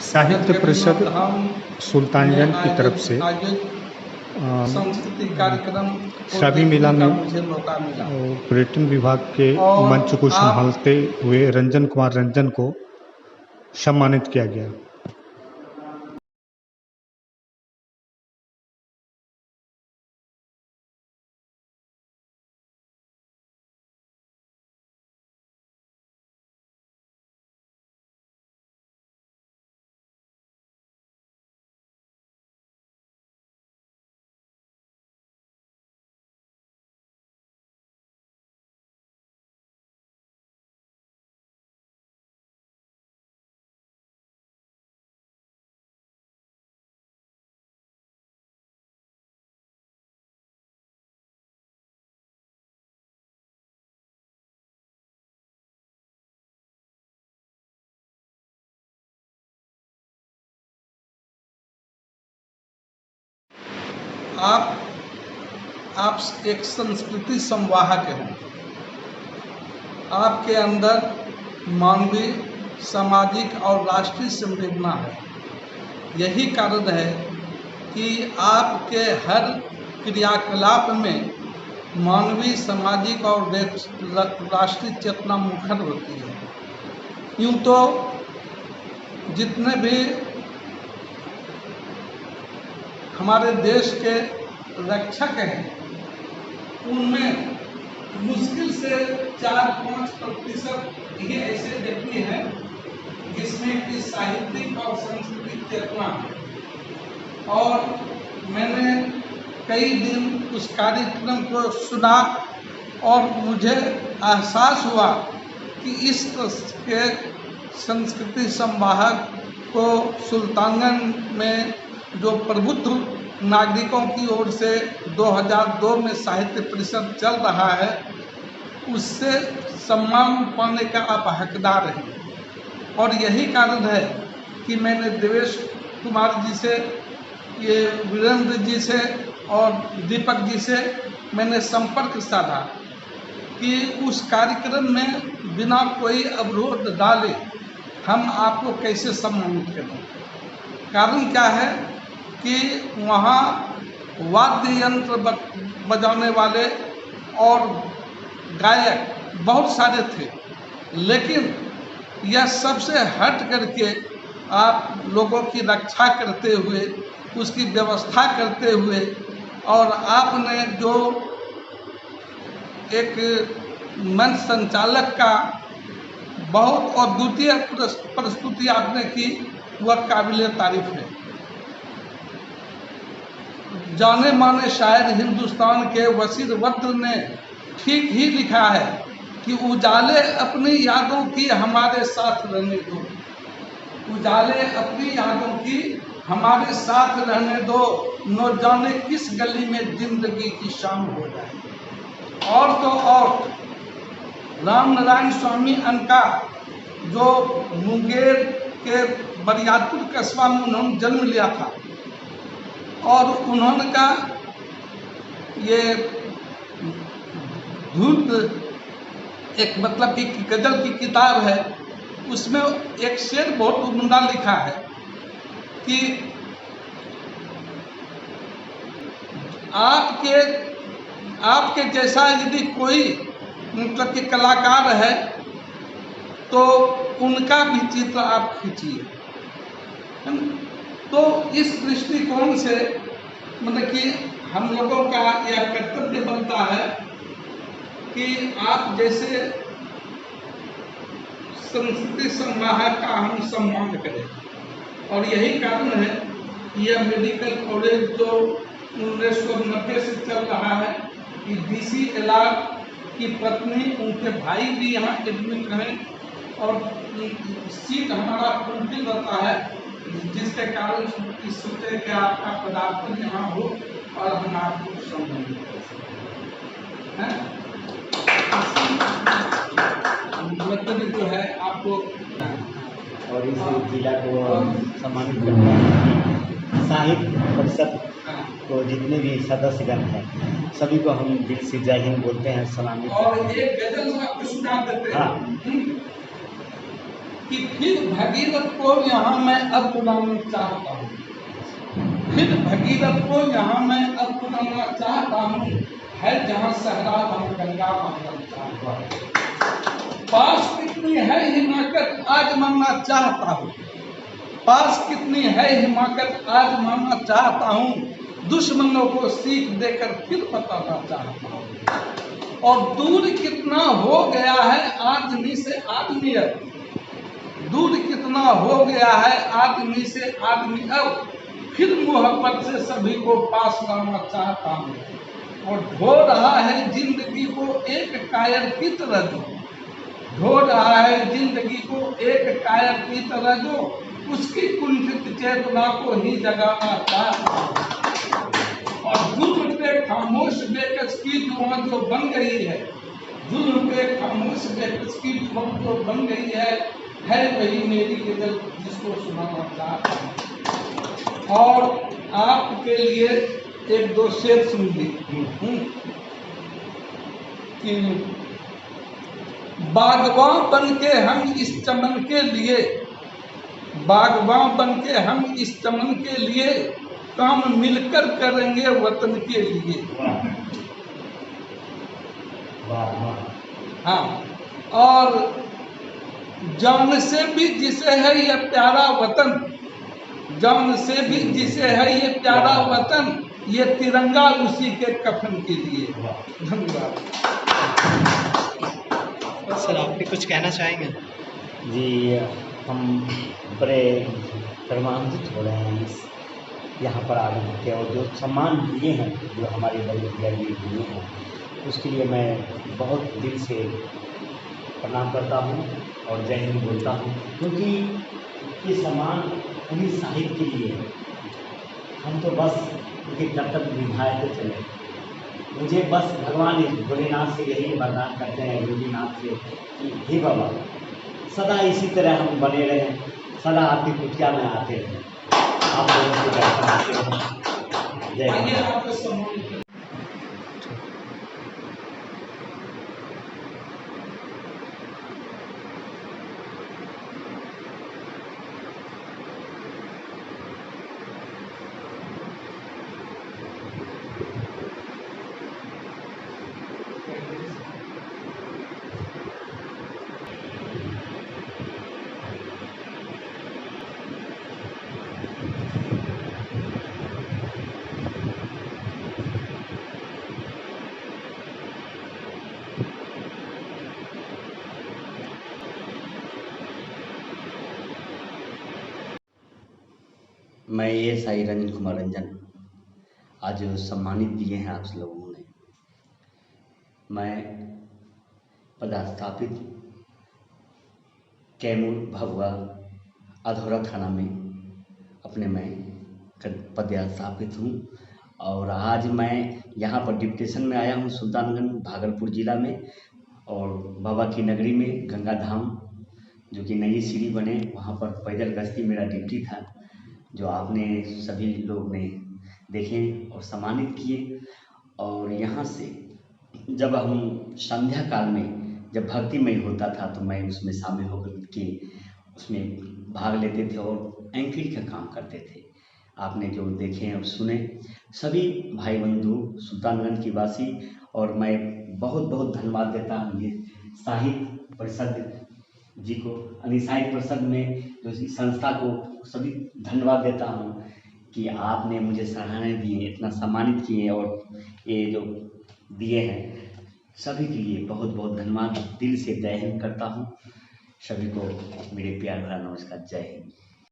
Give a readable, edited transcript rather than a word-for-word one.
साहित्य परिषद सुल्तानगंज की तरफ से सांस्कृतिक कार्यक्रम सभी मेला में मुझे मौका मिला पर्यटन विभाग के मंच को संभालते हुए रंजन कुमार रंजन को सम्मानित किया गया। आप एक संस्कृति संवाहक हैं। आपके अंदर मानवीय, सामाजिक और राष्ट्रीय संवेदना है। यही कारण है कि आपके हर क्रियाकलाप में मानवीय, सामाजिक और राष्ट्रीय चेतना मुखर होती है। यूँ तो जितने भी हमारे देश के रक्षक हैं, उनमें मुश्किल से 4-5% ही ऐसे व्यक्ति हैं जिसमें कि साहित्यिक और सांस्कृतिक चेतना है। और मैंने कई दिन उस कार्यक्रम को सुना और मुझे एहसास हुआ कि इस के संस्कृति संवाहक को सुल्तानगंज में जो प्रबुद्ध नागरिकों की ओर से 2002 में साहित्य परिषद चल रहा है, उससे सम्मान पाने का आप हकदार हैं। और यही कारण है कि मैंने देवेश कुमार जी से, ये वीरेंद्र जी से और दीपक जी से मैंने संपर्क साधा कि उस कार्यक्रम में बिना कोई अवरोध डाले हम आपको कैसे सम्मानित करें। कारण क्या है कि वहाँ वाद्य यंत्र बजाने वाले और गायक बहुत सारे थे, लेकिन यह सबसे हट करके आप लोगों की रक्षा करते हुए, उसकी व्यवस्था करते हुए, और आपने जो एक मंच संचालक का बहुत अद्वितीय प्रस्तुति आपने की, वह काबिल तारीफ है। जाने माने शायर हिंदुस्तान के वसीर वद्र ने ठीक ही लिखा है कि उजाले अपनी यादों की हमारे साथ रहने दो, उजाले अपनी यादों की हमारे साथ रहने दो, न जाने किस गली में जिंदगी की शाम हो जाए। और तो और राम नारायण स्वामी अनका, जो मुंगेर के बरियारपुर कस्बा में उन्होंने जन्म लिया था, और उन्होंने का ये धूत एक मतलब कि गजल की किताब है, उसमें एक शेर बहुत उम्दा लिखा है कि आपके जैसा यदि कोई मतलब कि कलाकार है तो उनका भी चित्र आप खींचिए। तो इस दृष्टिकोण से मतलब कि हम लोगों का यह कर्तव्य बनता है कि आप जैसे संस्कृति संवाहक का हम सम्मान करें। और यही कारण है कि यह मेडिकल कॉलेज जो 1990 से चल रहा है, कि DC एलार की पत्नी, उनके भाई भी यहाँ एडमिट हैं, और सीट हमारा फुलफिल रहता है, जिसके कारण सोचे कि आपका पदार्पण यहाँ हो और हम आपको सम्मानित कर सकें। मतलब जो है आपको और इस जिला को सम्मानित करता है। साहित्य परिषद को जितने भी सदस्यगण हैं सभी को हम दिल से जय हिंद बोलते हैं, सलामी। और एक गजल आपको सुना देते हैं। कि फिर भगीरथ को यहाँ मैं अब बुलाना चाहता हूँ, फिर भगीरथ को यहाँ मैं अब बुलाना चाहता हूँ, है जहाँ सहरा हम गंगा मंगल चाहता हूँ। पास कितनी है हिमाकत आज मानना चाहता हूँ, पास कितनी है हिमाकत आज मानना चाहता हूँ, दुश्मनों को सीख देकर फिर बताना चाहता हूँ। और दूर कितना हो गया है आदमी से आदमियत, दूर कितना हो गया है आदमी से आदमी अब, फिर मोहब्बत से सभी को पास लाना चाहता हूँ। और ढो रहा है जिंदगी को एक कायर की तरह जो, ढो रहा है जिंदगी को एक कायर की तरह जो, उसकी कुंठित चेतना को ही जगाना चाहता हूँ। और जुल्म पे खामोश बेकस की जुबान जो बन गई है, जुल्म पे खामोश बेकस की जुबान जो बन गई है वही मेरी गजल जिसको सुनाना चाहता हूँ। और आपके लिए एक दो शेर सुन ली कि बागवान बन के हम इस चमन के लिए, बागवान बन के हम इस चमन के लिए, काम मिलकर करेंगे वतन के लिए। हाँ, और जान से भी जिसे है ये प्यारा वतन, जान से भी जिसे है ये प्यारा वतन, ये तिरंगा उसी के कफन के लिए। धन्यवाद। सर आप भी कुछ कहना चाहेंगे? जी, हम बड़े गर्मान्वित हो रहे हैं इस यहाँ पर आने के, और जो सम्मान दिए हैं जो हमारे बड़े भैया जी दिए हैं, उसके लिए मैं बहुत दिल से प्रणाम करता हूँ और जय हिंद बोलता हूँ। क्योंकि ये सम्मान उन्हीं साहित्य के लिए है, हम तो बस उनके कर्तव्य निभाते चले। मुझे बस भगवान भोलेनाथ से यही वरदान करते हैं, योगीनाथ से, कि हे बाबा सदा इसी तरह हम बने रहें, सदा आपकी कुटिया में आते रहें, आप लोगों को दर्शन आते रहें। जय हिंद। आइए आपको सम्मानित करें। मैं ASI रंजन कुमार रंजन आज सम्मानित दिए हैं आप लोगों ने। मैं पदस्थापित कैमूर भभुआ अधौरा थाना में अपने मैं पदस्थापित हूँ, और आज मैं यहाँ पर डिप्टेशन में आया हूँ सुल्तानगंज भागलपुर ज़िला में, और बाबा की नगरी में गंगा धाम जो कि नई सीढ़ी बने, वहाँ पर पैदल गश्ती मेरा ड्यूटी था, जो आपने सभी लोग ने देखे और सम्मानित किए। और यहाँ से जब हम संध्या काल में जब भक्तिमय होता था तो मैं उसमें शामिल होकर के उसमें भाग लेते थे और एंकरिंग का काम करते थे। आपने जो देखे और सुने सभी भाई बंधु सुल्तानगंज की वासी, और मैं बहुत बहुत धन्यवाद देता हूँ ये साहित्य परिषद जी को, साहित्य परिषद में जो इस संस्था को सभी धन्यवाद देता हूँ कि आपने मुझे सराहना दिए, इतना सम्मानित किए, और ये जो दिए हैं सभी के लिए बहुत बहुत धन्यवाद। दिल से जय हिंद करता हूँ। सभी को मेरे प्यार भरा नमस्कार। जय हिंद।